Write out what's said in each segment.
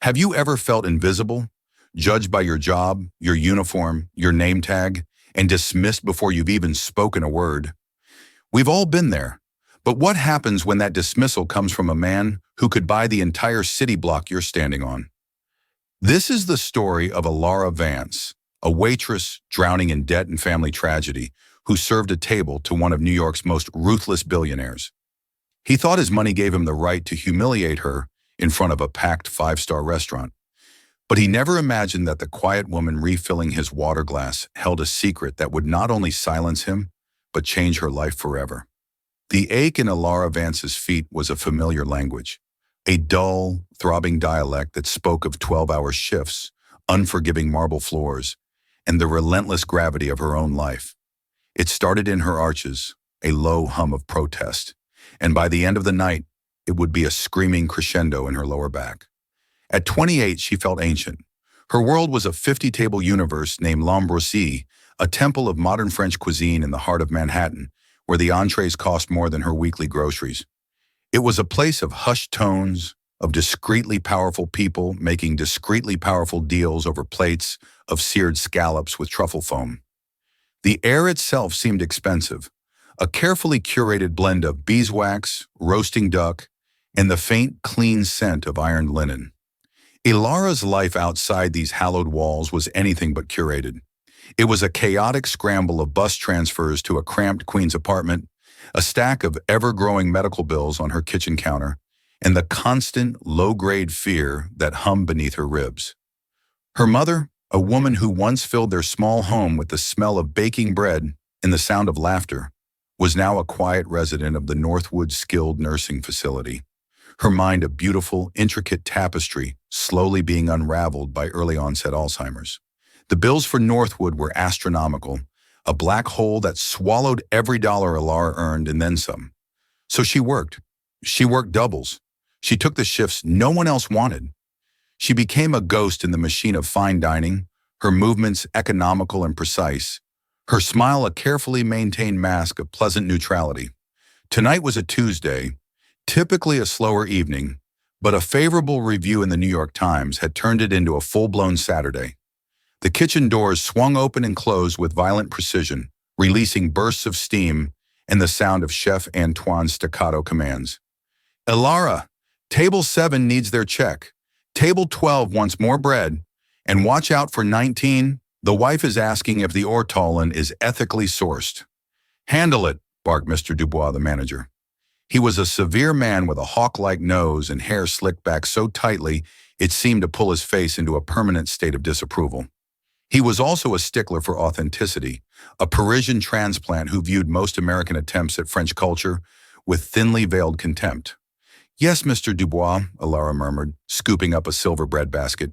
Have you ever felt invisible, judged by your job, your uniform, your name tag, and dismissed before you've even spoken a word? We've all been there. But what happens when that dismissal comes from a man who could buy the entire city block you're standing on? This is the story of Alara Vance, a waitress drowning in debt and family tragedy, who served a table to one of New York's most ruthless billionaires. He thought his money gave him the right to humiliate her in front of a packed five-star restaurant. But he never imagined that the quiet woman refilling his water glass held a secret that would not only silence him, but change her life forever. The ache in Alara Vance's feet was a familiar language, a dull, throbbing dialect that spoke of 12-hour shifts, unforgiving marble floors, and the relentless gravity of her own life. It started in her arches, a low hum of protest, and by the end of the night, it would be a screaming crescendo in her lower back. At 28, she felt ancient. Her world was a 50-table universe named L'Ambroisie, a temple of modern French cuisine in the heart of Manhattan, where the entrees cost more than her weekly groceries. It was a place of hushed tones, of discreetly powerful people making discreetly powerful deals over plates of seared scallops with truffle foam. The air itself seemed expensive, a carefully curated blend of beeswax, roasting duck, and the faint, clean scent of ironed linen. Alara's life outside these hallowed walls was anything but curated. It was a chaotic scramble of bus transfers to a cramped Queens apartment, a stack of ever-growing medical bills on her kitchen counter, and the constant, low-grade fear that hummed beneath her ribs. Her mother, a woman who once filled their small home with the smell of baking bread and the sound of laughter, was now a quiet resident of the Northwood Skilled Nursing Facility, her mind a beautiful, intricate tapestry slowly being unraveled by early-onset Alzheimer's. The bills for Northwood were astronomical, a black hole that swallowed every dollar Alara earned and then some. So she worked. She worked doubles. She took the shifts no one else wanted. She became a ghost in the machine of fine dining, her movements economical and precise, her smile a carefully maintained mask of pleasant neutrality. Tonight was a Tuesday, typically a slower evening, but a favorable review in the New York Times had turned it into a full-blown Saturday. The kitchen doors swung open and closed with violent precision, releasing bursts of steam and the sound of Chef Antoine's staccato commands. Alara, table 7 needs their check. Table 12 wants more bread. And watch out for 19. The wife is asking if the ortolan is ethically sourced. Handle it, barked Mr. Dubois, the manager. He was a severe man with a hawk-like nose and hair slicked back so tightly it seemed to pull his face into a permanent state of disapproval. He was also a stickler for authenticity, a Parisian transplant who viewed most American attempts at French culture with thinly veiled contempt. Yes, Mr. Dubois, Alara murmured, scooping up a silver bread basket.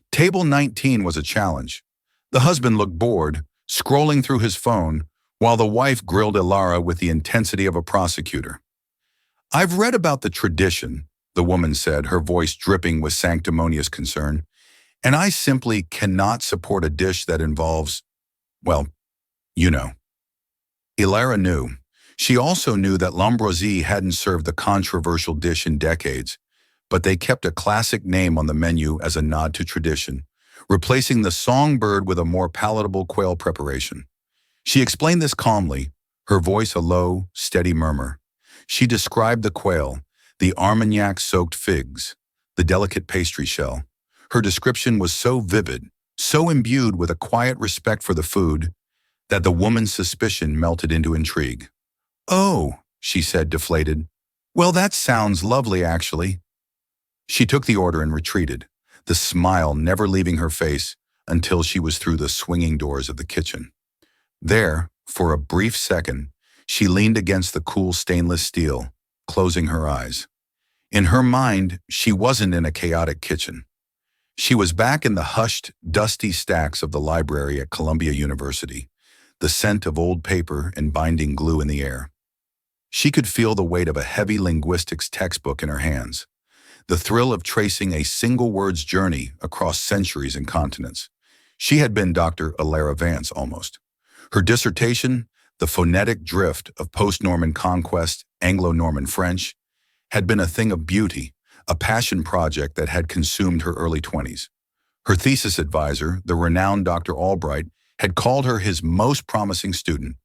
Table 19 was a challenge. The husband looked bored, scrolling through his phone, while the wife grilled Alara with the intensity of a prosecutor. I've read about the tradition, the woman said, her voice dripping with sanctimonious concern, and I simply cannot support a dish that involves, well, you know. Alara knew. She also knew that L'Ambroisie hadn't served the controversial dish in decades, but they kept a classic name on the menu as a nod to tradition, replacing the songbird with a more palatable quail preparation. She explained this calmly, her voice a low, steady murmur. She described the quail, the Armagnac-soaked figs, the delicate pastry shell. Her description was so vivid, so imbued with a quiet respect for the food, that the woman's suspicion melted into intrigue. Oh, she said, deflated. Well, that sounds lovely, actually. She took the order and retreated, the smile never leaving her face until she was through the swinging doors of the kitchen. There, for a brief second, she leaned against the cool stainless steel, closing her eyes. In her mind, she wasn't in a chaotic kitchen. She was back in the hushed, dusty stacks of the library at Columbia University, the scent of old paper and binding glue in the air. She could feel the weight of a heavy linguistics textbook in her hands, the thrill of tracing a single word's journey across centuries and continents. She had been Dr. Alara Vance almost. Her dissertation, The Phonetic Drift of Post-Norman Conquest, Anglo-Norman French, had been a thing of beauty, a passion project that had consumed her early 20s. Her thesis advisor, the renowned Dr. Albright, had called her his most promising student.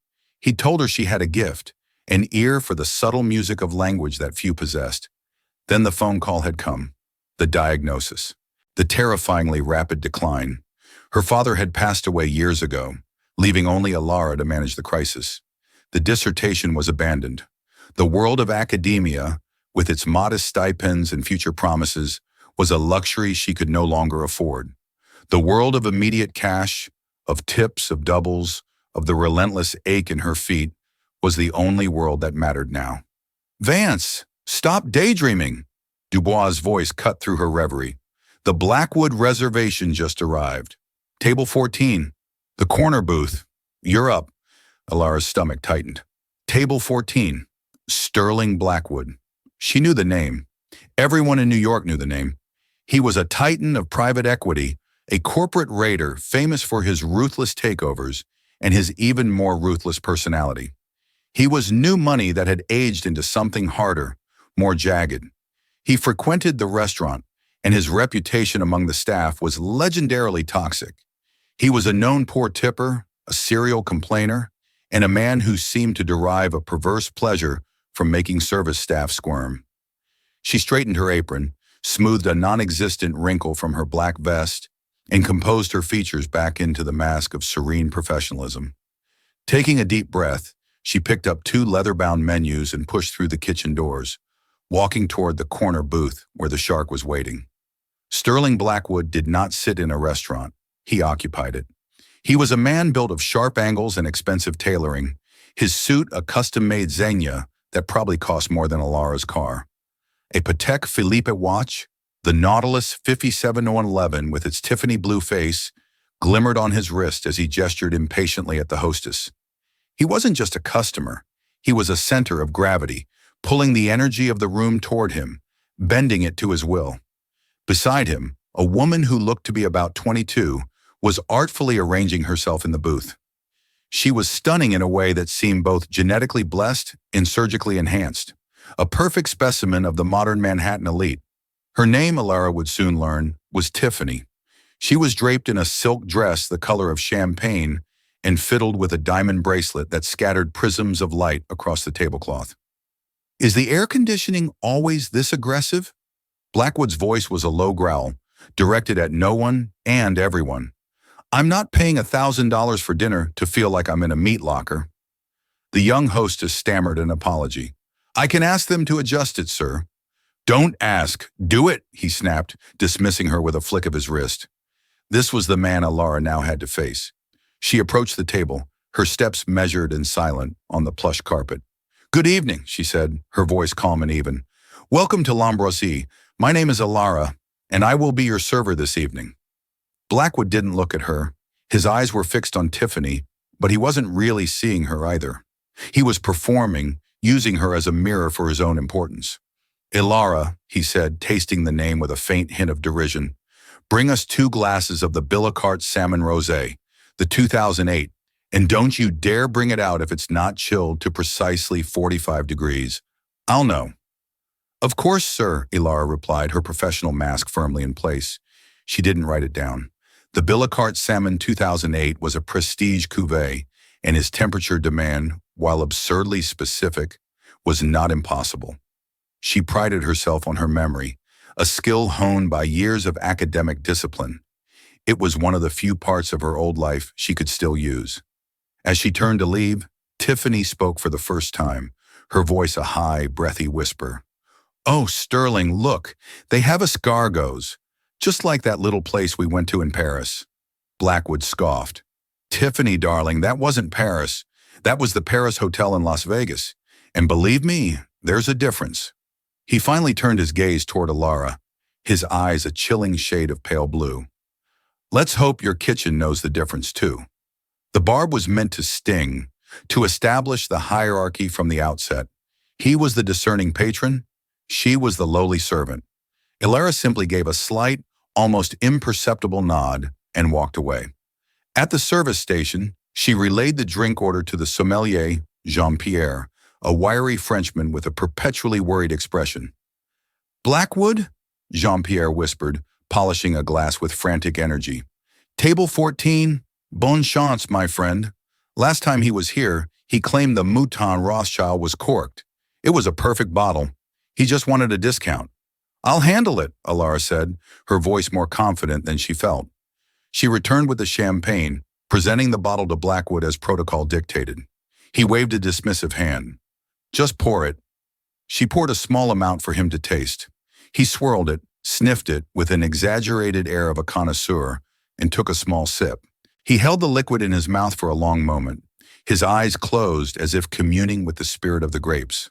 He told her she had a gift, an ear for the subtle music of language that few possessed. Then the phone call had come. The diagnosis. The terrifyingly rapid decline. Her father had passed away years ago, leaving only Alara to manage the crisis. The dissertation was abandoned. The world of academia, with its modest stipends and future promises, was a luxury she could no longer afford. The world of immediate cash, of tips, of doubles, of the relentless ache in her feet, was the only world that mattered now. "Vance, stop daydreaming!" Dubois' voice cut through her reverie. "The Blackwood reservation just arrived. Table 14. The corner booth. You're up." Alara's stomach tightened. Table 14. Sterling Blackwood. She knew the name. Everyone in New York knew the name. He was a titan of private equity, a corporate raider famous for his ruthless takeovers and his even more ruthless personality. He was new money that had aged into something harder, more jagged. He frequented the restaurant, and his reputation among the staff was legendarily toxic. He was a known poor tipper, a serial complainer, and a man who seemed to derive a perverse pleasure from making service staff squirm. She straightened her apron, smoothed a non-existent wrinkle from her black vest, and composed her features back into the mask of serene professionalism. Taking a deep breath, she picked up 2 leather-bound menus and pushed through the kitchen doors, walking toward the corner booth where the shark was waiting. Sterling Blackwood did not sit in a restaurant. He occupied it. He was a man built of sharp angles and expensive tailoring, his suit a custom-made Xenia that probably cost more than Alara's car. A Patek Philippe watch, the Nautilus 570111 with its Tiffany blue face, glimmered on his wrist as he gestured impatiently at the hostess. He wasn't just a customer. He was a center of gravity, pulling the energy of the room toward him, bending it to his will. Beside him, a woman who looked to be about 22 was artfully arranging herself in the booth. She was stunning in a way that seemed both genetically blessed and surgically enhanced, a perfect specimen of the modern Manhattan elite. Her name, Alara would soon learn, was Tiffany. She was draped in a silk dress the color of champagne and fiddled with a diamond bracelet that scattered prisms of light across the tablecloth. "Is the air conditioning always this aggressive?" Blackwood's voice was a low growl, directed at no one and everyone. "I'm not paying $1,000 for dinner to feel like I'm in a meat locker." The young hostess stammered an apology. "I can ask them to adjust it, sir." "Don't ask. Do it," he snapped, dismissing her with a flick of his wrist. This was the man Alara now had to face. She approached the table, her steps measured and silent on the plush carpet. "Good evening," she said, her voice calm and even. "Welcome to L'Ambroisie. My name is Alara, and I will be your server this evening." Blackwood didn't look at her. His eyes were fixed on Tiffany, but he wasn't really seeing her either. He was performing, using her as a mirror for his own importance. "Alara," he said, tasting the name with a faint hint of derision, "bring us 2 glasses of the Billionaire Salmon Rosé, the 2008, and don't you dare bring it out if it's not chilled to precisely 45 degrees. I'll know." "Of course, sir," Alara replied, her professional mask firmly in place. She didn't write it down. The Billionaire Salmon 2008 was a prestige cuvée, and his temperature demand, while absurdly specific, was not impossible. She prided herself on her memory, a skill honed by years of academic discipline. It was one of the few parts of her old life she could still use. As she turned to leave, Tiffany spoke for the first time, her voice a high, breathy whisper. "Oh, Sterling, look, they have escargots, just like that little place we went to in Paris." Blackwood scoffed. "Tiffany, darling, that wasn't Paris. That was the Paris Hotel in Las Vegas. And believe me, there's a difference." He finally turned his gaze toward Alara, his eyes a chilling shade of pale blue. "Let's hope your kitchen knows the difference too." The barb was meant to sting, to establish the hierarchy from the outset. He was the discerning patron, she was the lowly servant. Alara simply gave a slight, almost imperceptible nod and walked away. At the service station, she relayed the drink order to the sommelier, Jean-Pierre, a wiry Frenchman with a perpetually worried expression. Blackwood? Jean-Pierre whispered, polishing a glass with frantic energy. Table 14? Bonne chance, my friend. Last time he was here, he claimed the Mouton Rothschild was corked. It was a perfect bottle. He just wanted a discount. I'll handle it, Alara said, her voice more confident than she felt. She returned with the champagne, presenting the bottle to Blackwood as protocol dictated. He waved a dismissive hand. Just pour it. She poured a small amount for him to taste. He swirled it, sniffed it with an exaggerated air of a connoisseur, and took a small sip. He held the liquid in his mouth for a long moment, his eyes closed as if communing with the spirit of the grapes.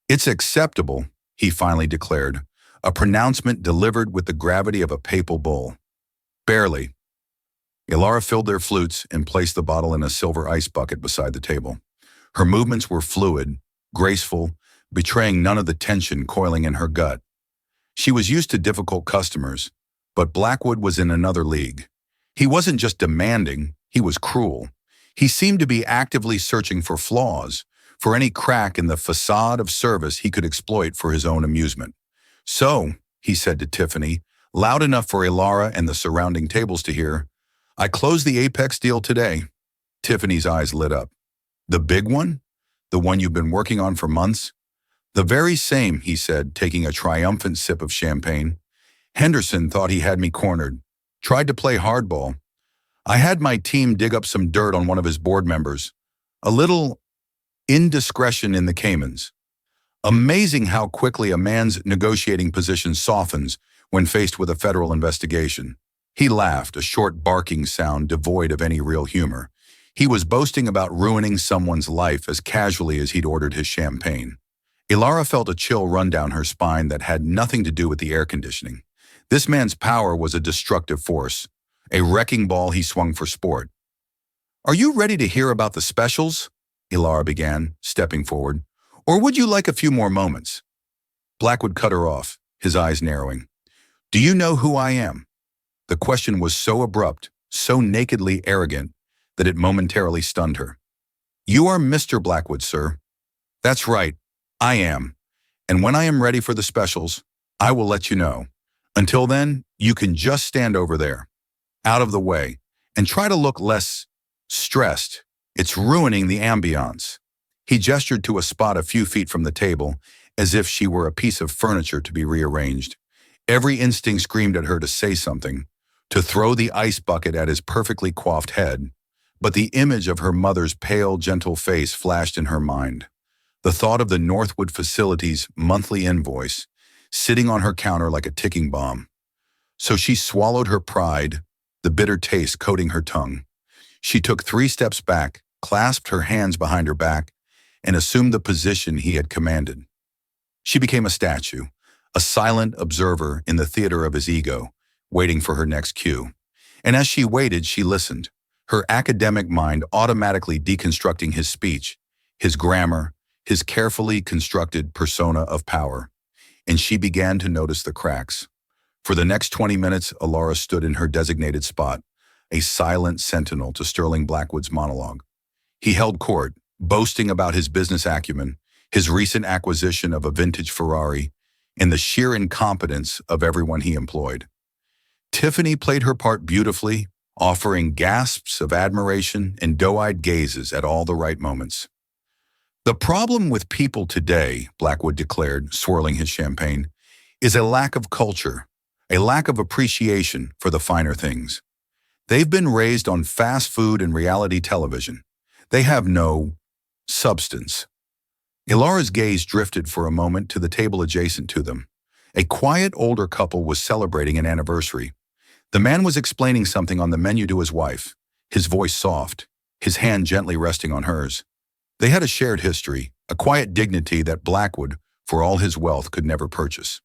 It's acceptable, he finally declared, a pronouncement delivered with the gravity of a papal bull. Barely. Ilara filled their flutes and placed the bottle in a silver ice bucket beside the table. Her movements were fluid, graceful, betraying none of the tension coiling in her gut. She was used to difficult customers, but Blackwood was in another league. He wasn't just demanding, he was cruel. He seemed to be actively searching for flaws, for any crack in the facade of service he could exploit for his own amusement. So, he said to Tiffany, loud enough for Ilara and the surrounding tables to hear, I closed the Apex deal today. Tiffany's eyes lit up. The big one? The one you've been working on for months? The very same, he said, taking a triumphant sip of champagne. Henderson thought he had me cornered. Tried to play hardball. I had my team dig up some dirt on one of his board members. A little indiscretion in the Caymans. Amazing how quickly a man's negotiating position softens when faced with a federal investigation. He laughed, a short barking sound devoid of any real humor. He was boasting about ruining someone's life as casually as he'd ordered his champagne. Ilara felt a chill run down her spine that had nothing to do with the air conditioning. This man's power was a destructive force, a wrecking ball he swung for sport. Are you ready to hear about the specials? Ilara began, stepping forward. Or would you like a few more moments? Blackwood cut her off, his eyes narrowing. Do you know who I am? The question was so abrupt, so nakedly arrogant, that it momentarily stunned her. You are Mr. Blackwood, sir. That's right, I am. And when I am ready for the specials, I will let you know. Until then, you can just stand over there, out of the way, and try to look less stressed. It's ruining the ambiance. He gestured to a spot a few feet from the table, as if she were a piece of furniture to be rearranged. Every instinct screamed at her to say something, to throw the ice bucket at his perfectly coiffed head, but the image of her mother's pale, gentle face flashed in her mind. The thought of the Northwood facility's monthly invoice, sitting on her counter like a ticking bomb. So she swallowed her pride, the bitter taste coating her tongue. She took 3 steps back, clasped her hands behind her back, and assumed the position he had commanded. She became a statue, a silent observer in the theater of his ego, waiting for her next cue. And as she waited, she listened, her academic mind automatically deconstructing his speech, his grammar, his carefully constructed persona of power. And she began to notice the cracks. For the next 20 minutes, Ilara stood in her designated spot, a silent sentinel to Sterling Blackwood's monologue. He held court, boasting about his business acumen, his recent acquisition of a vintage Ferrari, and the sheer incompetence of everyone he employed. Tiffany played her part beautifully, offering gasps of admiration and doe-eyed gazes at all the right moments. The problem with people today, Blackwood declared, swirling his champagne, is a lack of culture, a lack of appreciation for the finer things. They've been raised on fast food and reality television. They have no substance. Ilara's gaze drifted for a moment to the table adjacent to them. A quiet older couple was celebrating an anniversary. The man was explaining something on the menu to his wife, his voice soft, his hand gently resting on hers. They had a shared history, a quiet dignity that Blackwood, for all his wealth, could never purchase.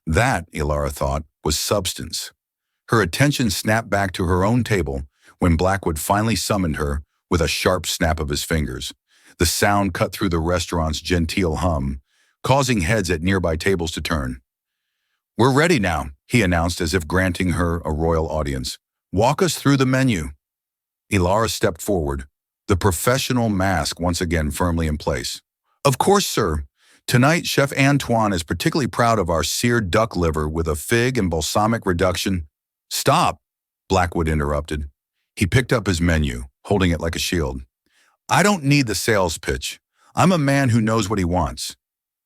That, Ilara thought, was substance. Her attention snapped back to her own table when Blackwood finally summoned her with a sharp snap of his fingers. The sound cut through the restaurant's genteel hum, causing heads at nearby tables to turn. We're ready now, he announced as if granting her a royal audience. Walk us through the menu. Ilara stepped forward, the professional mask once again firmly in place. Of course, sir. Tonight, Chef Antoine is particularly proud of our seared duck liver with a fig and balsamic reduction. Stop, Blackwood interrupted. He picked up his menu, holding it like a shield. I don't need the sales pitch. I'm a man who knows what he wants.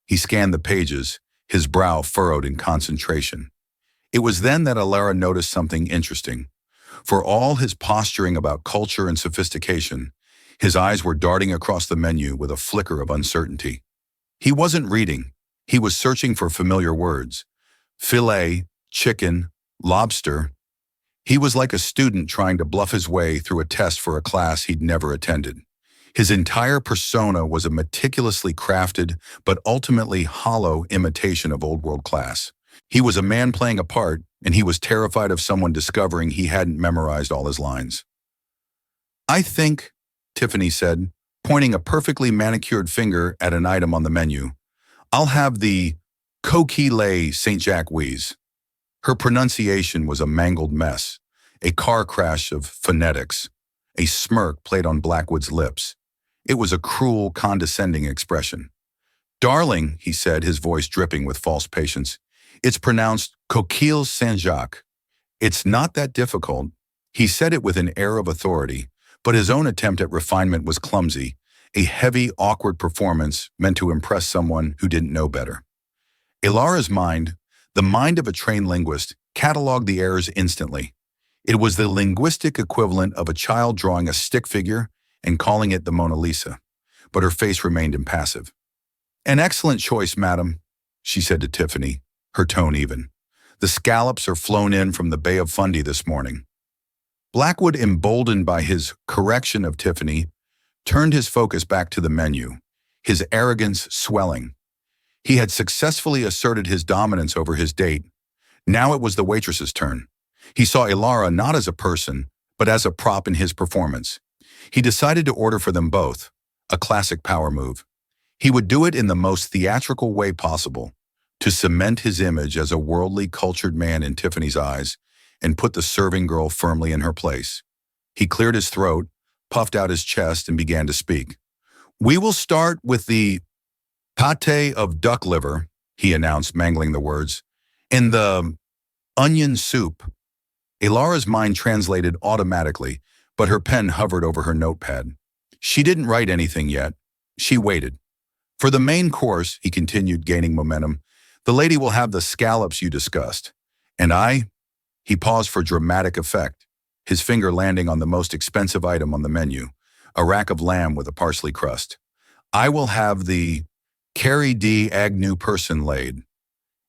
He scanned the pages, his brow furrowed in concentration. It was then that Alara noticed something interesting. For all his posturing about culture and sophistication, his eyes were darting across the menu with a flicker of uncertainty. He wasn't reading. He was searching for familiar words. Filet, chicken, lobster. He was like a student trying to bluff his way through a test for a class he'd never attended. His entire persona was a meticulously crafted, but ultimately hollow imitation of old world class. He was a man playing a part, and he was terrified of someone discovering he hadn't memorized all his lines. I think, Tiffany said, pointing a perfectly manicured finger at an item on the menu, I'll have the coquille Saint-Jacques. Her pronunciation was a mangled mess, a car crash of phonetics. A smirk played on Blackwood's lips. It was a cruel, condescending expression. Darling, he said, his voice dripping with false patience, it's pronounced coquille Saint-Jacques. It's not that difficult. He said it with an air of authority, but his own attempt at refinement was clumsy, a heavy, awkward performance meant to impress someone who didn't know better. Ilara's mind, the mind of a trained linguist, cataloged the errors instantly. It was the linguistic equivalent of a child drawing a stick figure and calling it the Mona Lisa, but her face remained impassive. An excellent choice, madam, she said to Tiffany, her tone even. The scallops are flown in from the Bay of Fundy this morning. Blackwood, emboldened by his correction of Tiffany, turned his focus back to the menu, his arrogance swelling. He had successfully asserted his dominance over his date. Now it was the waitress's turn. He saw Ilara not as a person, but as a prop in his performance. He decided to order for them both, a classic power move. He would do it in the most theatrical way possible, to cement his image as a worldly, cultured man in Tiffany's eyes and put the serving girl firmly in her place. He cleared his throat, puffed out his chest, and began to speak. We will start with the pâté of duck liver, he announced, mangling the words, and the onion soup. Ilara's mind translated automatically, but her pen hovered over her notepad. She didn't write anything yet. She waited. For the main course, he continued, gaining momentum, the lady will have the scallops you discussed. And he paused for dramatic effect, his finger landing on the most expensive item on the menu, a rack of lamb with a parsley crust. I will have the Carrie D. Agnew person laid.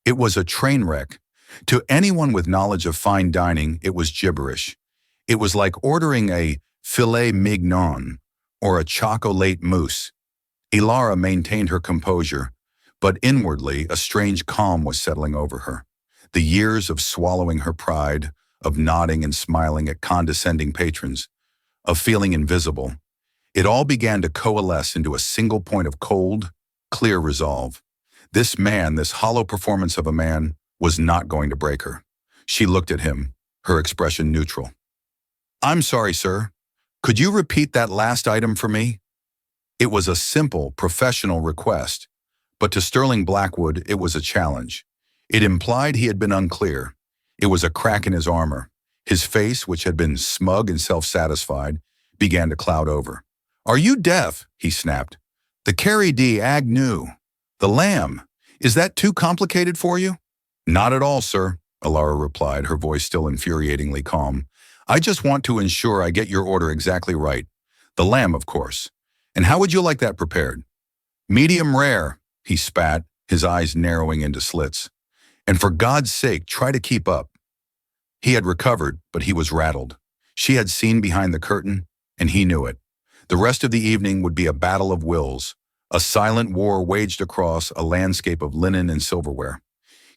It was a train wreck. To anyone with knowledge of fine dining, it was gibberish. It was like ordering a filet mignon or a chocolate mousse. Ilara maintained her composure, but inwardly a strange calm was settling over her. The years of swallowing her pride, of nodding and smiling at condescending patrons, of feeling invisible, it all began to coalesce into a single point of cold, clear resolve. This man, this hollow performance of a man, was not going to break her. She looked at him, her expression neutral. I'm sorry, sir. Could you repeat that last item for me? It was a simple, professional request, but to Sterling Blackwood, it was a challenge. It implied he had been unclear. It was a crack in his armor. His face, which had been smug and self-satisfied, began to cloud over. Are you deaf? He snapped. The Carrie D. Agnew. The lamb. Is that too complicated for you? Not at all, sir, Ilara replied, her voice still infuriatingly calm. I just want to ensure I get your order exactly right. The lamb, of course. And how would you like that prepared? Medium rare, he spat, his eyes narrowing into slits. And for God's sake, try to keep up. He had recovered, but he was rattled. She had seen behind the curtain, and he knew it. The rest of the evening would be a battle of wills, a silent war waged across a landscape of linen and silverware.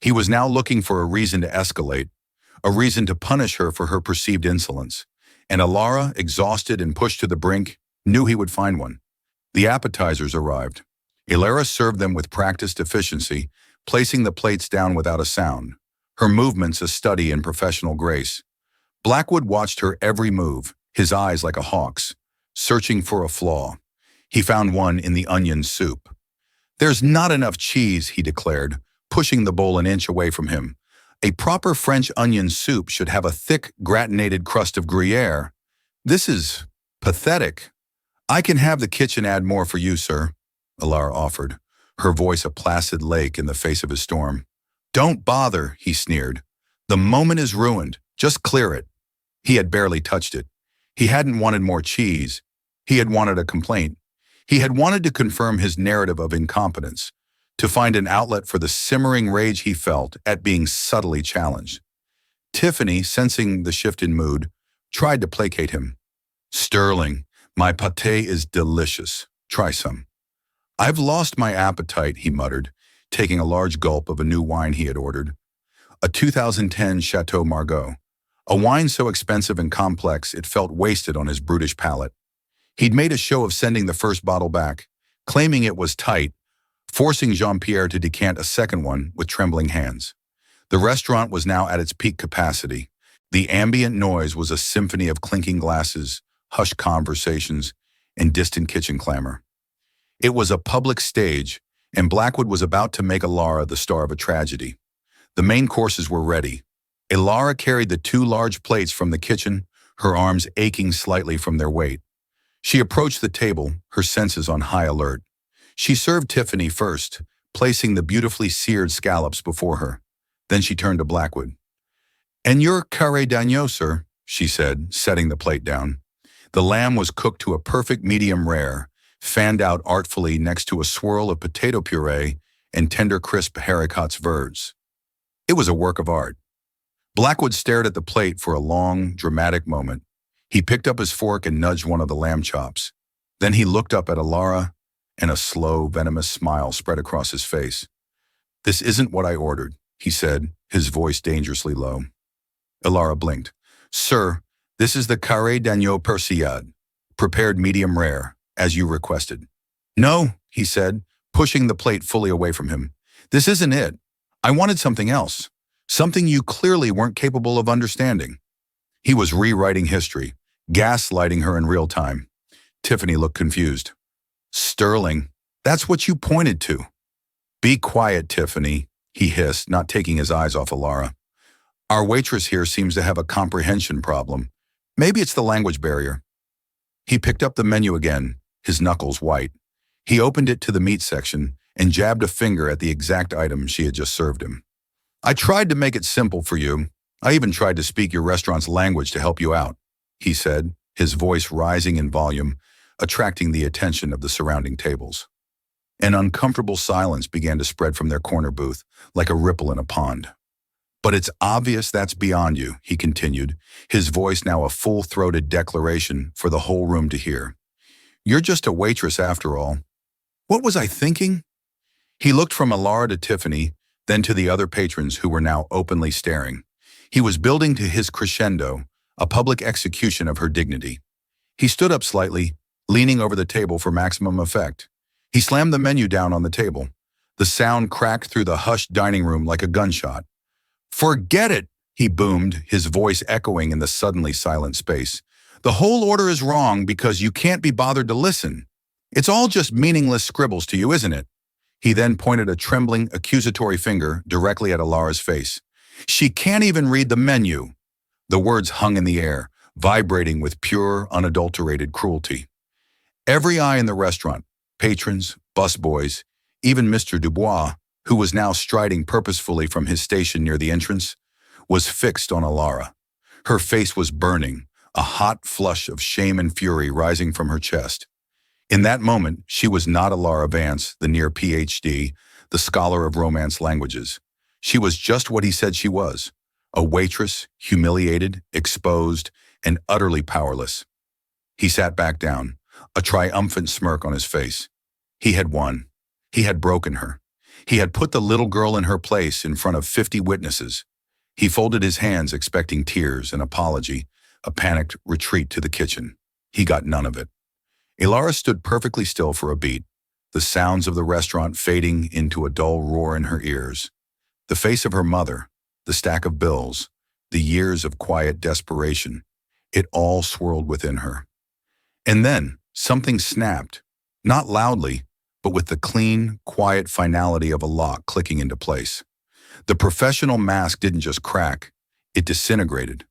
He was now looking for a reason to escalate, a reason to punish her for her perceived insolence. And Ilara, exhausted and pushed to the brink, knew he would find one. The appetizers arrived. Ilara served them with practiced efficiency, placing the plates down without a sound, her movements a study in professional grace. Blackwood watched her every move, his eyes like a hawk's, searching for a flaw. He found one in the onion soup. There's not enough cheese, he declared, pushing the bowl an inch away from him. A proper French onion soup should have a thick, gratinated crust of Gruyere. This is pathetic. I can have the kitchen add more for you, sir, Alara offered, her voice a placid lake in the face of his storm. Don't bother, he sneered. The moment is ruined. Just clear it. He had barely touched it. He hadn't wanted more cheese. He had wanted a complaint. He had wanted to confirm his narrative of incompetence, to find an outlet for the simmering rage he felt at being subtly challenged. Tiffany, sensing the shift in mood, tried to placate him. Sterling, my pâté is delicious. Try some. I've lost my appetite, he muttered, taking a large gulp of a new wine he had ordered. A 2010 Chateau Margaux. A wine so expensive and complex it felt wasted on his brutish palate. He'd made a show of sending the first bottle back, claiming it was tight, forcing Jean-Pierre to decant a second one with trembling hands. The restaurant was now at its peak capacity. The ambient noise was a symphony of clinking glasses, hushed conversations, and distant kitchen clamor. It was a public stage, and Blackwood was about to make Alara the star of a tragedy. The main courses were ready. Alara carried the two large plates from the kitchen, her arms aching slightly from their weight. She approached the table, her senses on high alert. She served Tiffany first, placing the beautifully seared scallops before her. Then she turned to Blackwood. And your carré d'agneau, sir, she said, setting the plate down. The lamb was cooked to a perfect medium rare, fanned out artfully next to a swirl of potato puree and tender crisp haricots verts. It was a work of art. Blackwood stared at the plate for a long, dramatic moment. He picked up his fork and nudged one of the lamb chops. Then he looked up at Alara, and a slow, venomous smile spread across his face. This isn't what I ordered, he said, his voice dangerously low. Alara blinked. Sir, this is the carré d'agneau persillade, prepared medium rare, as you requested. No, he said, pushing the plate fully away from him. This isn't it. I wanted something else, something you clearly weren't capable of understanding. He was rewriting history, gaslighting her in real time. Tiffany looked confused. Sterling, that's what you pointed to. Be quiet, Tiffany, he hissed, not taking his eyes off Alara. Our waitress here seems to have a comprehension problem. Maybe it's the language barrier. He picked up the menu again, his knuckles white. He opened it to the meat section and jabbed a finger at the exact item she had just served him. I tried to make it simple for you. I even tried to speak your restaurant's language to help you out, he said, his voice rising in volume, attracting the attention of the surrounding tables. An uncomfortable silence began to spread from their corner booth, like a ripple in a pond. But it's obvious that's beyond you, he continued, his voice now a full-throated declaration for the whole room to hear. You're just a waitress after all. What was I thinking? He looked from Alara to Tiffany, then to the other patrons who were now openly staring. He was building to his crescendo, a public execution of her dignity. He stood up slightly, leaning over the table for maximum effect. He slammed the menu down on the table. The sound cracked through the hushed dining room like a gunshot. Forget it, he boomed, his voice echoing in the suddenly silent space. The whole order is wrong because you can't be bothered to listen. It's all just meaningless scribbles to you, isn't it? He then pointed a trembling, accusatory finger directly at Alara's face. She can't even read the menu. The words hung in the air, vibrating with pure, unadulterated cruelty. Every eye in the restaurant, patrons, busboys, even Mr. Dubois, who was now striding purposefully from his station near the entrance, was fixed on Alara. Her face was burning, a hot flush of shame and fury rising from her chest. In that moment, she was not Alara Vance, the near PhD, the scholar of Romance languages. She was just what he said she was, a waitress, humiliated, exposed, and utterly powerless. He sat back down, a triumphant smirk on his face. He had won. He had broken her. He had put the little girl in her place in front of 50 witnesses. He folded his hands, expecting tears, an apology, a panicked retreat to the kitchen. He got none of it. Alara stood perfectly still for a beat, the sounds of the restaurant fading into a dull roar in her ears. The face of her mother, the stack of bills, the years of quiet desperation, it all swirled within her. And then something snapped, not loudly, but with the clean, quiet finality of a lock clicking into place. The professional mask didn't just crack, it disintegrated.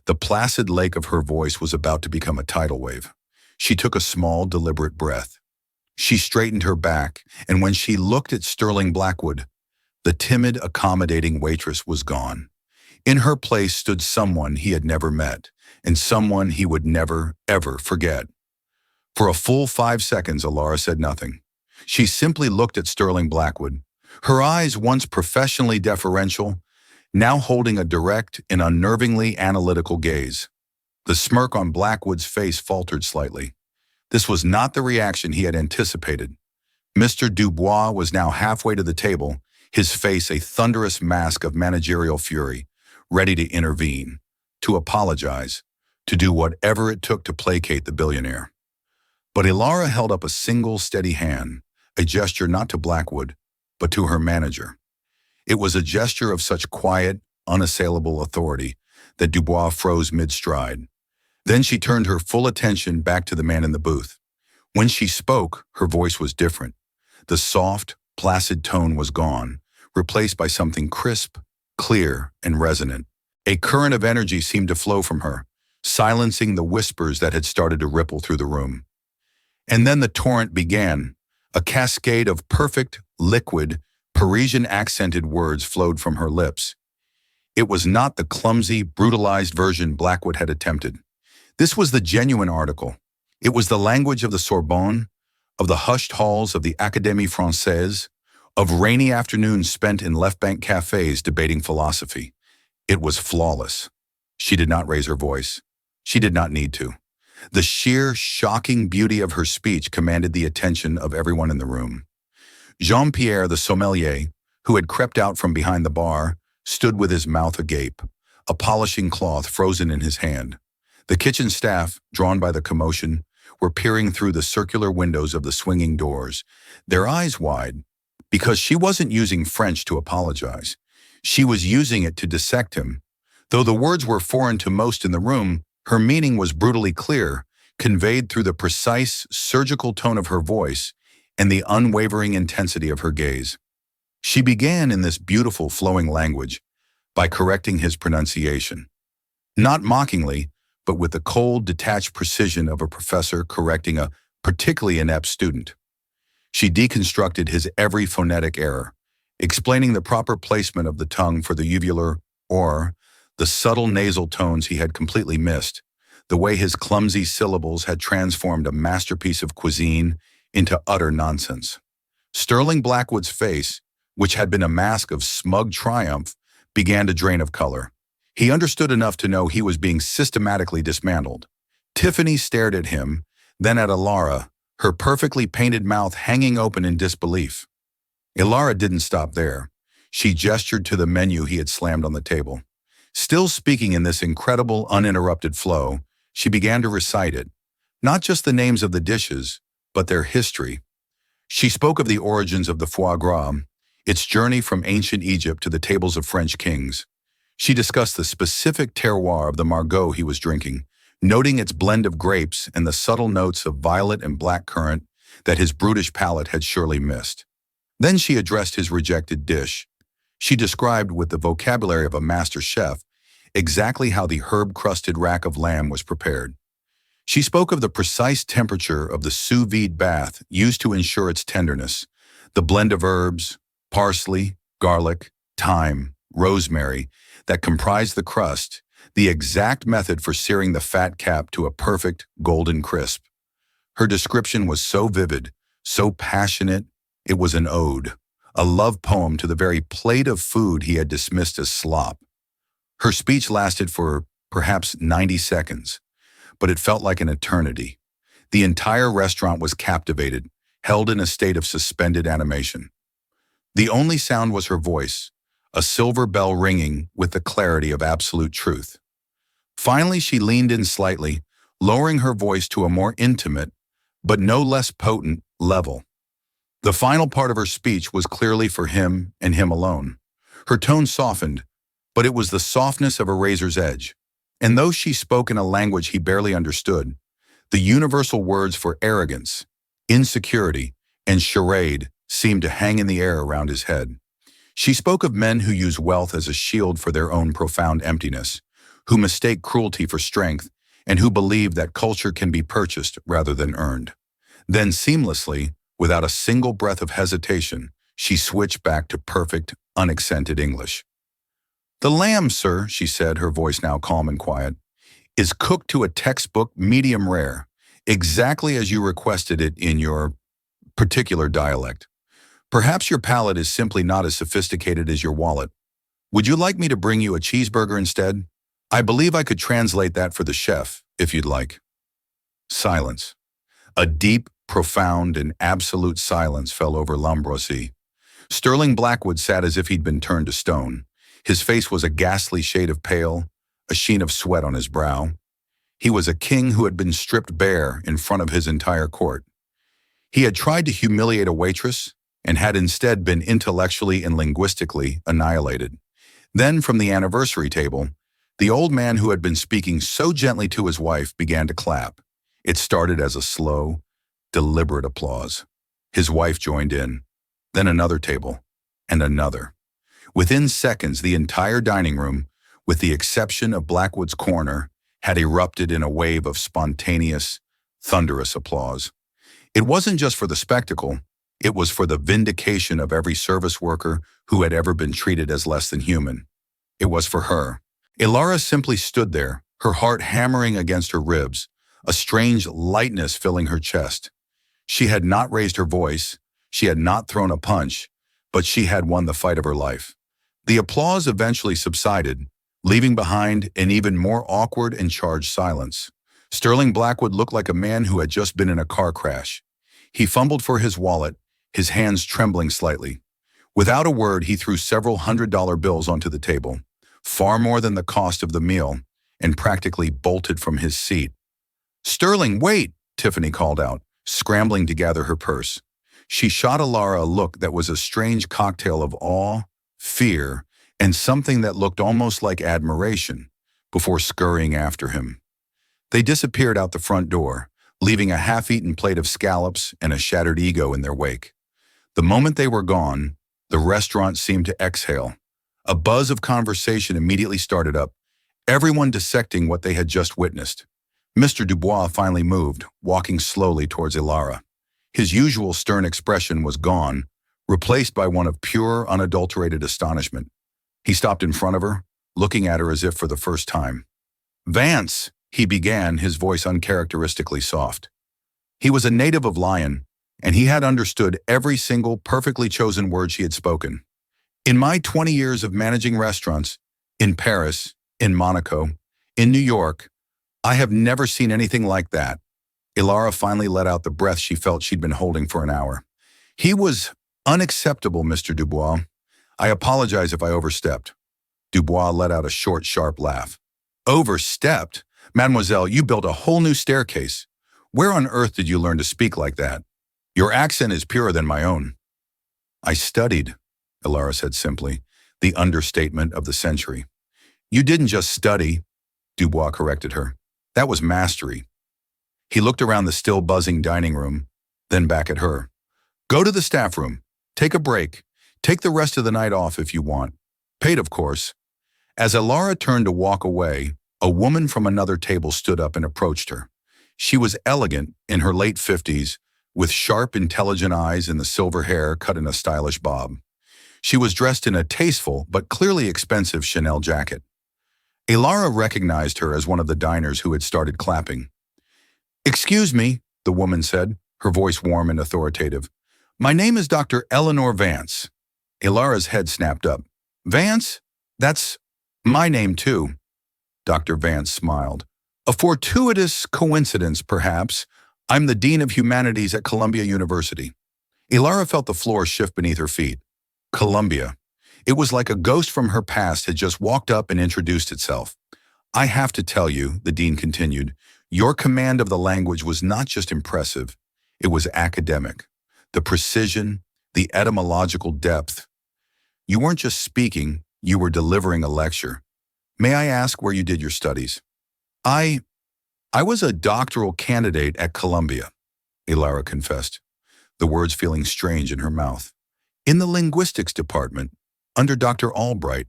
The placid lake of her voice was about to become a tidal wave. She took a small, deliberate breath. She straightened her back, and when she looked at Sterling Blackwood, the timid, accommodating waitress was gone. In her place stood someone he had never met, and someone he would never, ever forget. For a full 5 seconds, Alara said nothing. She simply looked at Sterling Blackwood, her eyes once professionally deferential, now holding a direct and unnervingly analytical gaze. The smirk on Blackwood's face faltered slightly. This was not the reaction he had anticipated. Mr. Dubois was now halfway to the table, his face a thunderous mask of managerial fury, ready to intervene, to apologize, to do whatever it took to placate the billionaire. But Alara held up a single steady hand, a gesture not to Blackwood, but to her manager. It was a gesture of such quiet, unassailable authority that Dubois froze mid-stride. Then she turned her full attention back to the man in the booth. When she spoke, her voice was different. The soft, placid tone was gone, replaced by something crisp, clear, and resonant. A current of energy seemed to flow from her, silencing the whispers that had started to ripple through the room. And then the torrent began. A cascade of perfect, liquid, Parisian-accented words flowed from her lips. It was not the clumsy, brutalized version Blackwood had attempted. This was the genuine article. It was the language of the Sorbonne, of the hushed halls of the Académie Française, of rainy afternoons spent in left-bank cafes debating philosophy. It was flawless. She did not raise her voice. She did not need to. The sheer, shocking beauty of her speech commanded the attention of everyone in the room. Jean-Pierre, the sommelier, who had crept out from behind the bar, stood with his mouth agape, a polishing cloth frozen in his hand. The kitchen staff, drawn by the commotion, were peering through the circular windows of the swinging doors, their eyes wide, because she wasn't using French to apologize. She was using it to dissect him. Though the words were foreign to most in the room, her meaning was brutally clear, conveyed through the precise, surgical tone of her voice and the unwavering intensity of her gaze. She began in this beautiful, flowing language by correcting his pronunciation. Not mockingly, but with the cold, detached precision of a professor correcting a particularly inept student. She deconstructed his every phonetic error, explaining the proper placement of the tongue for the uvular or the subtle nasal tones he had completely missed, the way his clumsy syllables had transformed a masterpiece of cuisine into utter nonsense. Sterling Blackwood's face, which had been a mask of smug triumph, began to drain of color. He understood enough to know he was being systematically dismantled. Tiffany stared at him, then at Alara, her perfectly painted mouth hanging open in disbelief. Alara didn't stop there. She gestured to the menu he had slammed on the table. Still speaking in this incredible, uninterrupted flow, she began to recite it, not just the names of the dishes, but their history. She spoke of the origins of the foie gras, its journey from ancient Egypt to the tables of French kings. She discussed the specific terroir of the Margot he was drinking, noting its blend of grapes and the subtle notes of violet and black currant that his brutish palate had surely missed. Then she addressed his rejected dish. She described with the vocabulary of a master chef exactly how the herb-crusted rack of lamb was prepared. She spoke of the precise temperature of the sous vide bath used to ensure its tenderness, the blend of herbs, parsley, garlic, thyme, rosemary, that comprised the crust, the exact method for searing the fat cap to a perfect golden crisp. Her description was so vivid, so passionate, it was an ode, a love poem to the very plate of food he had dismissed as slop. Her speech lasted for perhaps 90 seconds, but it felt like an eternity. The entire restaurant was captivated, held in a state of suspended animation. The only sound was her voice, a silver bell ringing with the clarity of absolute truth. Finally, she leaned in slightly, lowering her voice to a more intimate, but no less potent, level. The final part of her speech was clearly for him and him alone. Her tone softened, but it was the softness of a razor's edge. And though she spoke in a language he barely understood, the universal words for arrogance, insecurity, and charade seemed to hang in the air around his head. She spoke of men who use wealth as a shield for their own profound emptiness, who mistake cruelty for strength, and who believe that culture can be purchased rather than earned. Then seamlessly, without a single breath of hesitation, she switched back to perfect, unaccented English. "The lamb, sir," she said, her voice now calm and quiet, "is cooked to a textbook medium rare, exactly as you requested it in your particular dialect. Perhaps your palate is simply not as sophisticated as your wallet. Would you like me to bring you a cheeseburger instead? I believe I could translate that for the chef, if you'd like." Silence. A deep, profound, and absolute silence fell over Lambrossi. Sterling Blackwood sat as if he'd been turned to stone. His face was a ghastly shade of pale, a sheen of sweat on his brow. He was a king who had been stripped bare in front of his entire court. He had tried to humiliate a waitress and had instead been intellectually and linguistically annihilated. Then, from the anniversary table, the old man who had been speaking so gently to his wife began to clap. It started as a slow, deliberate applause. His wife joined in, then another table, and another. Within seconds, the entire dining room, with the exception of Blackwood's corner, had erupted in a wave of spontaneous, thunderous applause. It wasn't just for the spectacle, it was for the vindication of every service worker who had ever been treated as less than human. It was for her. Ilara simply stood there, her heart hammering against her ribs, a strange lightness filling her chest. She had not raised her voice, she had not thrown a punch, but she had won the fight of her life. The applause eventually subsided, leaving behind an even more awkward and charged silence. Sterling Blackwood looked like a man who had just been in a car crash. He fumbled for his wallet, his hands trembling slightly. Without a word, he threw several $100 bills onto the table, far more than the cost of the meal, and practically bolted from his seat. "Sterling, wait!" Tiffany called out, scrambling to gather her purse. She shot Ilara a look that was a strange cocktail of awe, fear, and something that looked almost like admiration, before scurrying after him. They disappeared out the front door, leaving a half-eaten plate of scallops and a shattered ego in their wake. The moment they were gone, the restaurant seemed to exhale. A buzz of conversation immediately started up, everyone dissecting what they had just witnessed. Mr. Dubois finally moved, walking slowly towards Ilara. His usual stern expression was gone, replaced by one of pure, unadulterated astonishment. He stopped in front of her, looking at her as if for the first time. "Vance," he began, his voice uncharacteristically soft. He was a native of Lyon, and he had understood every single perfectly chosen word she had spoken. "In my 20 years of managing restaurants, in Paris, in Monaco, in New York, I have never seen anything like that." Ilara finally let out the breath she felt she'd been holding for an hour. "He was unacceptable, Mr. Dubois. I apologize if I overstepped." Dubois let out a short, sharp laugh. "Overstepped? Mademoiselle, you built a whole new staircase. Where on earth did you learn to speak like that? Your accent is purer than my own." "I studied," Ilara said simply, the understatement of the century. "You didn't just study," Dubois corrected her. "That was mastery." He looked around the still buzzing dining room, then back at her. "Go to the staff room. Take a break. Take the rest of the night off if you want. Paid, of course." As Ilara turned to walk away, a woman from another table stood up and approached her. She was elegant, in her late 50s, with sharp, intelligent eyes and the silver hair cut in a stylish bob. She was dressed in a tasteful but clearly expensive Chanel jacket. Ilara recognized her as one of the diners who had started clapping. "Excuse me," the woman said, her voice warm and authoritative. "My name is Dr. Eleanor Vance." Ilara's head snapped up. "Vance? That's my name too." Dr. Vance smiled. "A fortuitous coincidence, perhaps. I'm the Dean of Humanities at Columbia University." Ilara felt the floor shift beneath her feet. Columbia. It was like a ghost from her past had just walked up and introduced itself. "I have to tell you," the dean continued, "your command of the language was not just impressive, it was academic. The precision, the etymological depth. You weren't just speaking, you were delivering a lecture. May I ask where you did your studies?" I was a doctoral candidate at Columbia," Ilara confessed. the words feeling strange in her mouth. In the linguistics department, under Dr. Albright.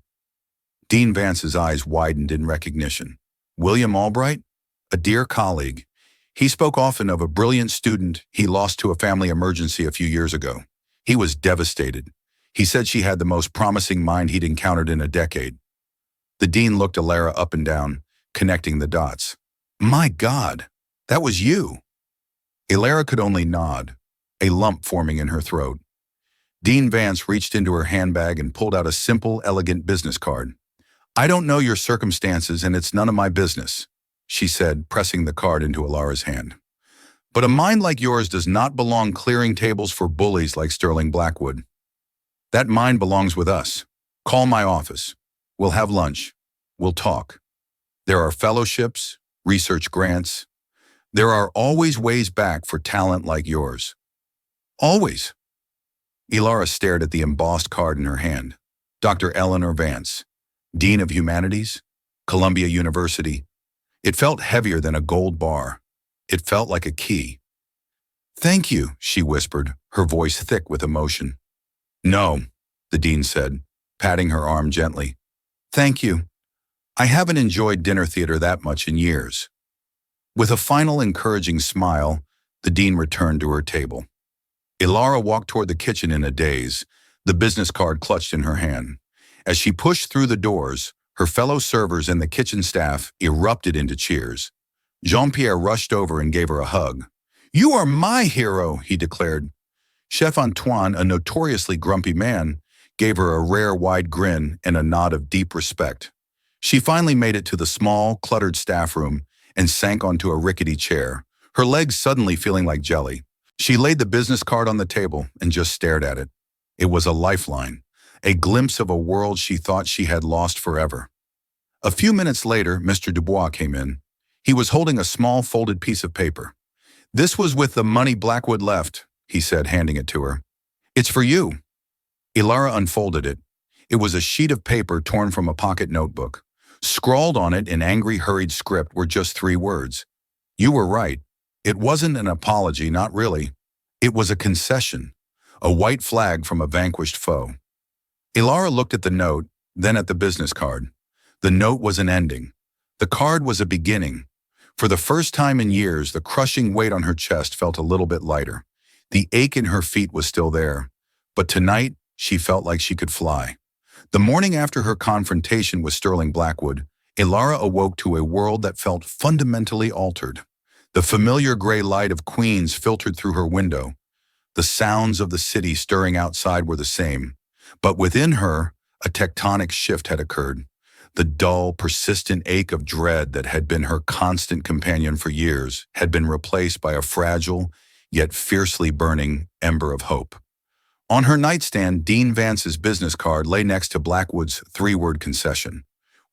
Dean Vance's eyes widened in recognition. William Albright? A dear colleague. He spoke often of a brilliant student he lost to a family emergency a few years ago. He was devastated. He said she had the most promising mind he'd encountered in a decade. The dean looked Alara up and down, connecting the dots. My God, that was you. Alara could only nod, a lump forming in her throat. Dean Vance reached into her handbag and pulled out a simple, elegant business card. I don't know your circumstances and it's none of my business, she said, pressing the card into Alara's hand. But a mind like yours does not belong clearing tables for bullies like Sterling Blackwood. That mind belongs with us. Call my office. We'll have lunch. We'll talk. There are fellowships, research grants. There are always ways back for talent like yours. Always. Alara stared at the embossed card in her hand. Dr. Eleanor Vance, Dean of Humanities, Columbia University. It felt heavier than a gold bar. It felt like a key. Thank you, she whispered, her voice thick with emotion. No, the dean said, patting her arm gently. Thank you. I haven't enjoyed dinner theater that much in years. With a final encouraging smile, the dean returned to her table. Alara walked toward the kitchen in a daze, the business card clutched in her hand. As she pushed through the doors, her fellow servers and the kitchen staff erupted into cheers. Jean-Pierre rushed over and gave her a hug. You are my hero, he declared. Chef Antoine, a notoriously grumpy man, gave her a rare wide grin and a nod of deep respect. She finally made it to the small, cluttered staff room and sank onto a rickety chair, her legs suddenly feeling like jelly. She laid the business card on the table and just stared at it. It was a lifeline, a glimpse of a world she thought she had lost forever. A few minutes later, Mr. Dubois came in. He was holding a small folded piece of paper. This was with the money Blackwood left, he said, handing it to her. It's for you. Alara unfolded it. It was a sheet of paper torn from a pocket notebook. Scrawled on it in angry, hurried script were just 3 words. You were right. It wasn't an apology, not really. It was a concession, a white flag from a vanquished foe. Alara looked at the note, then at the business card. The note was an ending. The card was a beginning. For the first time in years, the crushing weight on her chest felt a little bit lighter. The ache in her feet was still there. But tonight, she felt like she could fly. The morning after her confrontation with Sterling Blackwood, Alara awoke to a world that felt fundamentally altered. The familiar gray light of Queens filtered through her window. The sounds of the city stirring outside were the same. But within her, a tectonic shift had occurred. The dull, persistent ache of dread that had been her constant companion for years had been replaced by a fragile, yet fiercely burning ember of hope. On her nightstand, Dean Vance's business card lay next to Blackwood's 3-word concession.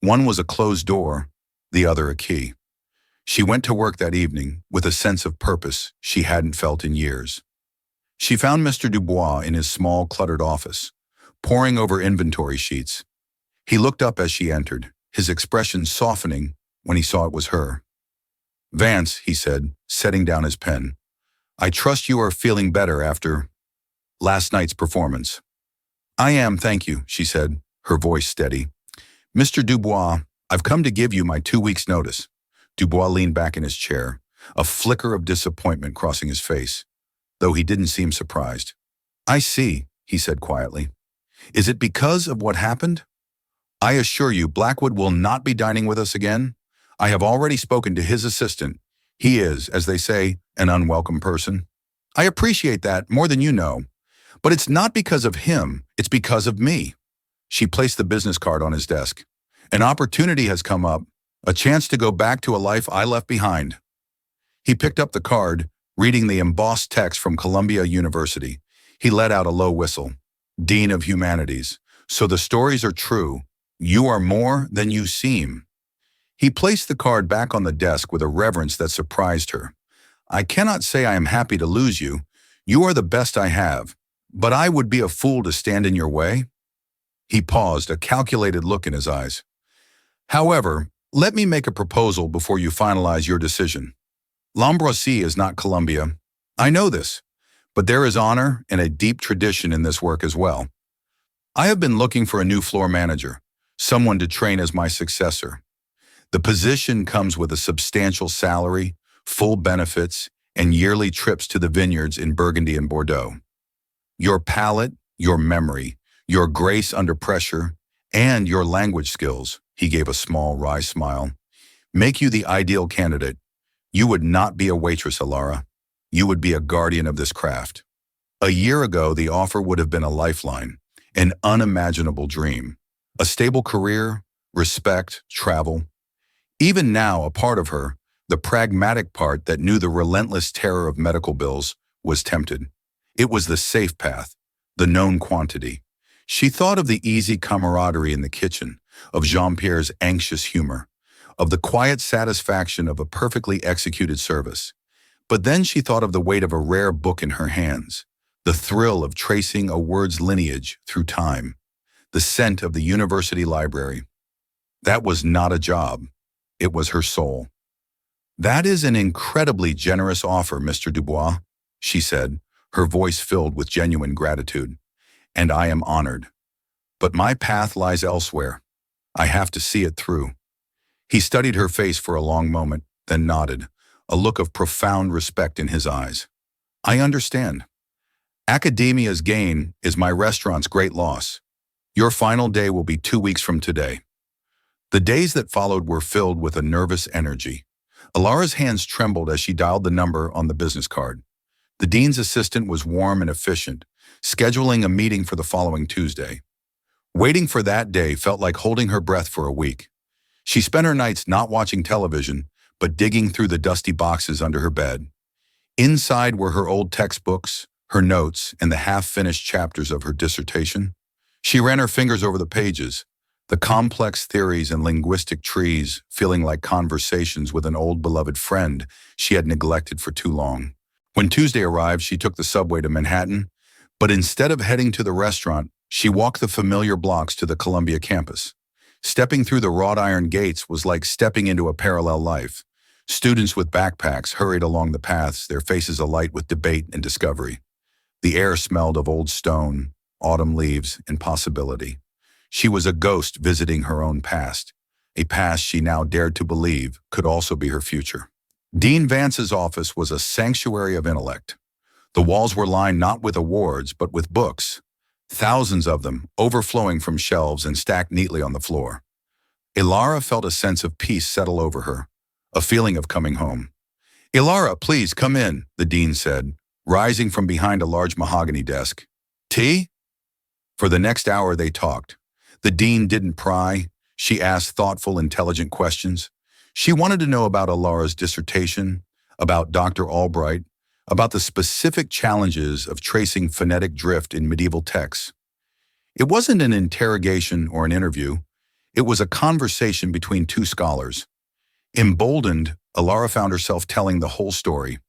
One was a closed door, the other a key. She went to work that evening with a sense of purpose she hadn't felt in years. She found Mr. Dubois in his small, cluttered office, poring over inventory sheets. He looked up as she entered, his expression softening when he saw it was her. Vance, he said, setting down his pen, I trust you are feeling better after last night's performance. I am, thank you, she said, her voice steady. Mr. Dubois, I've come to give you my 2 weeks' notice. Dubois leaned back in his chair, a flicker of disappointment crossing his face, though he didn't seem surprised. I see, he said quietly. Is it because of what happened? I assure you, Blackwood will not be dining with us again. I have already spoken to his assistant. He is, as they say, an unwelcome person. I appreciate that more than you know. But it's not because of him, it's because of me. She placed the business card on his desk. An opportunity has come up, a chance to go back to a life I left behind. He picked up the card, reading the embossed text from Columbia University. He let out a low whistle. Dean of Humanities. So the stories are true. You are more than you seem. He placed the card back on the desk with a reverence that surprised her. I cannot say I am happy to lose you. You are the best I have. But I would be a fool to stand in your way. He paused, a calculated look in his eyes. However, let me make a proposal before you finalize your decision. L'Ambroisie is not Columbia. I know this. But there is honor and a deep tradition in this work as well. I have been looking for a new floor manager, someone to train as my successor. The position comes with a substantial salary, full benefits, and yearly trips to the vineyards in Burgundy and Bordeaux. Your palate, your memory, your grace under pressure, and your language skills, he gave a small, wry smile, make you the ideal candidate. You would not be a waitress, Alara. You would be a guardian of this craft. A year ago, the offer would have been a lifeline, an unimaginable dream. A stable career, respect, travel. Even now, a part of her, the pragmatic part that knew the relentless terror of medical bills, was tempted. It was the safe path, the known quantity. She thought of the easy camaraderie in the kitchen, of Jean-Pierre's anxious humor, of the quiet satisfaction of a perfectly executed service. But then she thought of the weight of a rare book in her hands, the thrill of tracing a word's lineage through time, the scent of the university library. That was not a job. It was her soul. "That is an incredibly generous offer, Mr. Dubois," she said, her voice filled with genuine gratitude. "And I am honored. But my path lies elsewhere. I have to see it through." He studied her face for a long moment, then nodded, a look of profound respect in his eyes. "I understand. Academia's gain is my restaurant's great loss. Your final day will be 2 weeks from today." The days that followed were filled with a nervous energy. Alara's hands trembled as she dialed the number on the business card. The dean's assistant was warm and efficient, scheduling a meeting for the following Tuesday. Waiting for that day felt like holding her breath for a week. She spent her nights not watching television, but digging through the dusty boxes under her bed. Inside were her old textbooks, her notes, and the half-finished chapters of her dissertation. She ran her fingers over the pages, the complex theories and linguistic trees feeling like conversations with an old beloved friend she had neglected for too long. When Tuesday arrived, she took the subway to Manhattan, but instead of heading to the restaurant, she walked the familiar blocks to the Columbia campus. Stepping through the wrought iron gates was like stepping into a parallel life. Students with backpacks hurried along the paths, their faces alight with debate and discovery. The air smelled of old stone, autumn leaves, and possibility. She was a ghost visiting her own past, a past she now dared to believe could also be her future. Dean Vance's office was a sanctuary of intellect. The walls were lined not with awards, but with books, thousands of them overflowing from shelves and stacked neatly on the floor. Alara felt a sense of peace settle over her, a feeling of coming home. "Alara, please come in," the dean said, rising from behind a large mahogany desk. "Tea?" For the next hour they talked. The dean didn't pry. She asked thoughtful, intelligent questions. She wanted to know about Alara's dissertation, about Dr. Albright, about the specific challenges of tracing phonetic drift in medieval texts. It wasn't an interrogation or an interview. It was a conversation between two scholars. Emboldened, Alara found herself telling the whole story.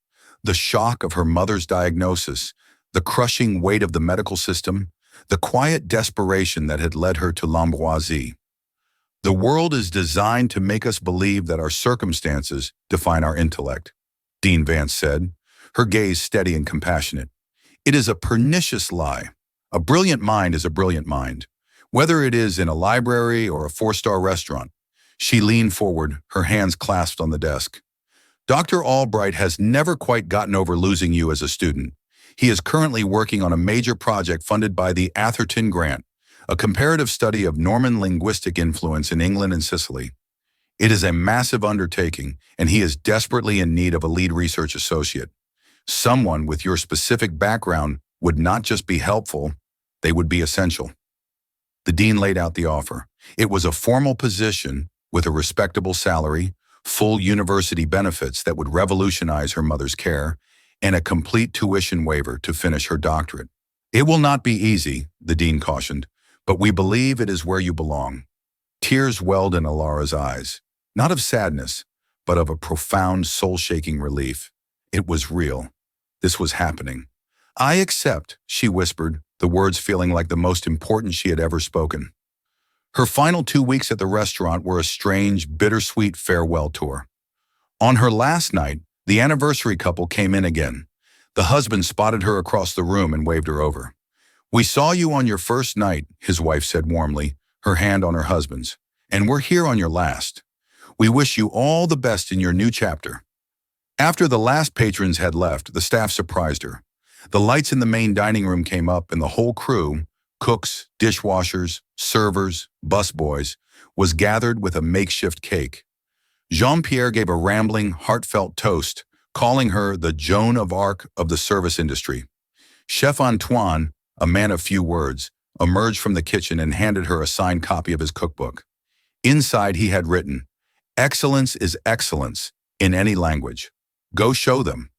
The shock of her mother's diagnosis, the crushing weight of the medical system, the quiet desperation that had led her to l'Ambroisie. "The world is designed to make us believe that our circumstances define our intellect," Dean Vance said, her gaze steady and compassionate. "It is a pernicious lie. A brilliant mind is a brilliant mind, whether it is in a library or a four-star restaurant." She leaned forward, her hands clasped on the desk. "Dr. Albright has never quite gotten over losing you as a student. He is currently working on a major project funded by the Atherton Grant, a comparative study of Norman linguistic influence in England and Sicily. It is a massive undertaking, and he is desperately in need of a lead research associate. Someone with your specific background would not just be helpful, they would be essential." The dean laid out the offer. It was a formal position with a respectable salary, full university benefits that would revolutionize her mother's care, and a complete tuition waiver to finish her doctorate. "It will not be easy," the dean cautioned, "but we believe it is where you belong." Tears welled in Alara's eyes, not of sadness, but of a profound, soul-shaking relief. It was real. This was happening. "I accept," she whispered, the words feeling like the most important she had ever spoken. Her final 2 weeks at the restaurant were a strange, bittersweet farewell tour. On her last night, the anniversary couple came in again. The husband spotted her across the room and waved her over. "We saw you on your first night," his wife said warmly, her hand on her husband's, "and we're here on your last. We wish you all the best in your new chapter." After the last patrons had left, the staff surprised her. The lights in the main dining room came up and the whole crew, cooks, dishwashers, servers, busboys, was gathered with a makeshift cake. Jean-Pierre gave a rambling, heartfelt toast, calling her the Joan of Arc of the service industry. Chef Antoine, a man of few words, emerged from the kitchen and handed her a signed copy of his cookbook. Inside he had written, "Excellence is excellence in any language. Go show them."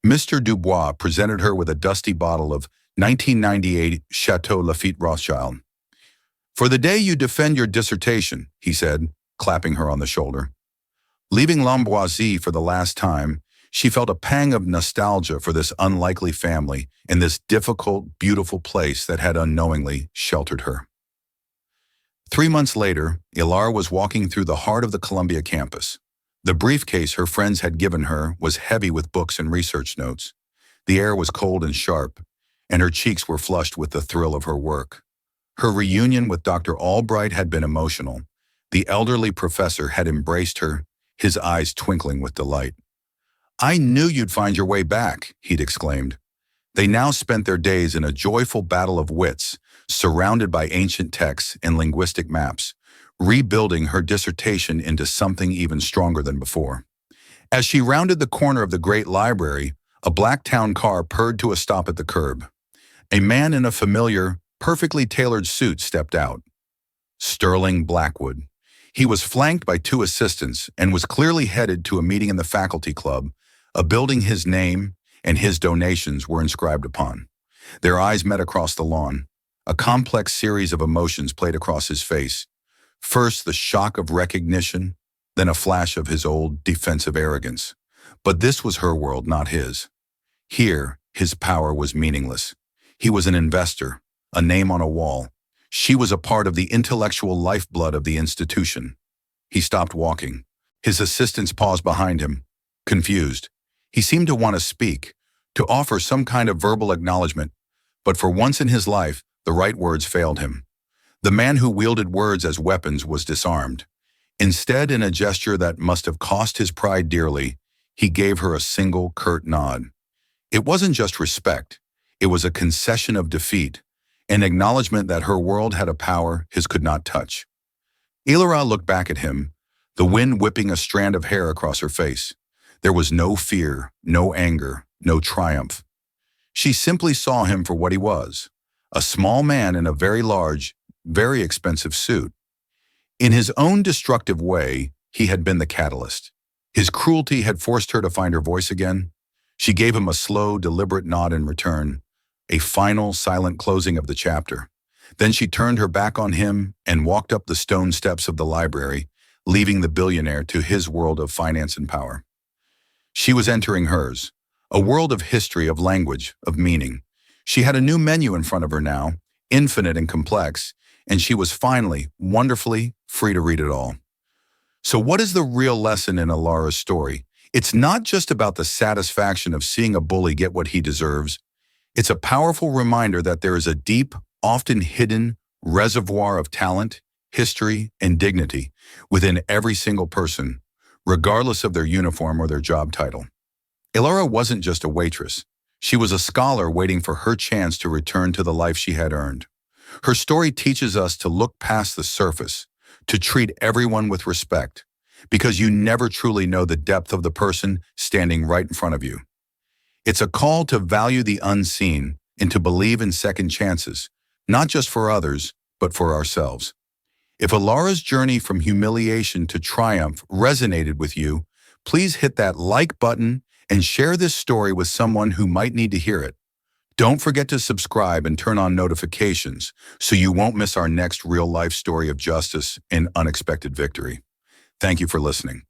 Mr. Dubois presented her with a dusty bottle of 1998 Chateau Lafite Rothschild. "For the day you defend your dissertation," he said, clapping her on the shoulder. Leaving L'Ambroisie for the last time, she felt a pang of nostalgia for this unlikely family in this difficult, beautiful place that had unknowingly sheltered her. 3 months later, Ilara was walking through the heart of the Columbia campus. The briefcase her friends had given her was heavy with books and research notes. The air was cold and sharp, and her cheeks were flushed with the thrill of her work. Her reunion with Dr. Albright had been emotional. The elderly professor had embraced her, his eyes twinkling with delight. "I knew you'd find your way back," he'd exclaimed. They now spent their days in a joyful battle of wits, surrounded by ancient texts and linguistic maps, rebuilding her dissertation into something even stronger than before. As she rounded the corner of the great library, a black town car purred to a stop at the curb. A man in a familiar, perfectly tailored suit stepped out. Sterling Blackwood. He was flanked by 2 assistants and was clearly headed to a meeting in the faculty club, a building his name and his donations were inscribed upon. Their eyes met across the lawn. A complex series of emotions played across his face. First, the shock of recognition, then a flash of his old defensive arrogance. But this was her world, not his. Here, his power was meaningless. He was an investor, a name on a wall. She was a part of the intellectual lifeblood of the institution. He stopped walking. His assistants paused behind him, confused. He seemed to want to speak, to offer some kind of verbal acknowledgement, but for once in his life, the right words failed him. The man who wielded words as weapons was disarmed. Instead, in a gesture that must have cost his pride dearly, he gave her a single curt nod. It wasn't just respect. It was a concession of defeat, an acknowledgement that her world had a power his could not touch. Ilara looked back at him, the wind whipping a strand of hair across her face. There was no fear, no anger, no triumph. She simply saw him for what he was, a small man in a very large, very expensive suit. In his own destructive way, he had been the catalyst. His cruelty had forced her to find her voice again. She gave him a slow, deliberate nod in return, a final, silent closing of the chapter. Then she turned her back on him and walked up the stone steps of the library, leaving the billionaire to his world of finance and power. She was entering hers, a world of history, of language, of meaning. She had a new menu in front of her now, infinite and complex, and she was finally, wonderfully, free to read it all. So what is the real lesson in Ilara's story? It's not just about the satisfaction of seeing a bully get what he deserves. It's a powerful reminder that there is a deep, often hidden reservoir of talent, history, and dignity within every single person, regardless of their uniform or their job title. Ilara wasn't just a waitress. She was a scholar waiting for her chance to return to the life she had earned. Her story teaches us to look past the surface, to treat everyone with respect, because you never truly know the depth of the person standing right in front of you. It's a call to value the unseen and to believe in second chances, not just for others, but for ourselves. If Ilara's journey from humiliation to triumph resonated with you, please hit that like button and share this story with someone who might need to hear it. Don't forget to subscribe and turn on notifications so you won't miss our next real-life story of justice and unexpected victory. Thank you for listening.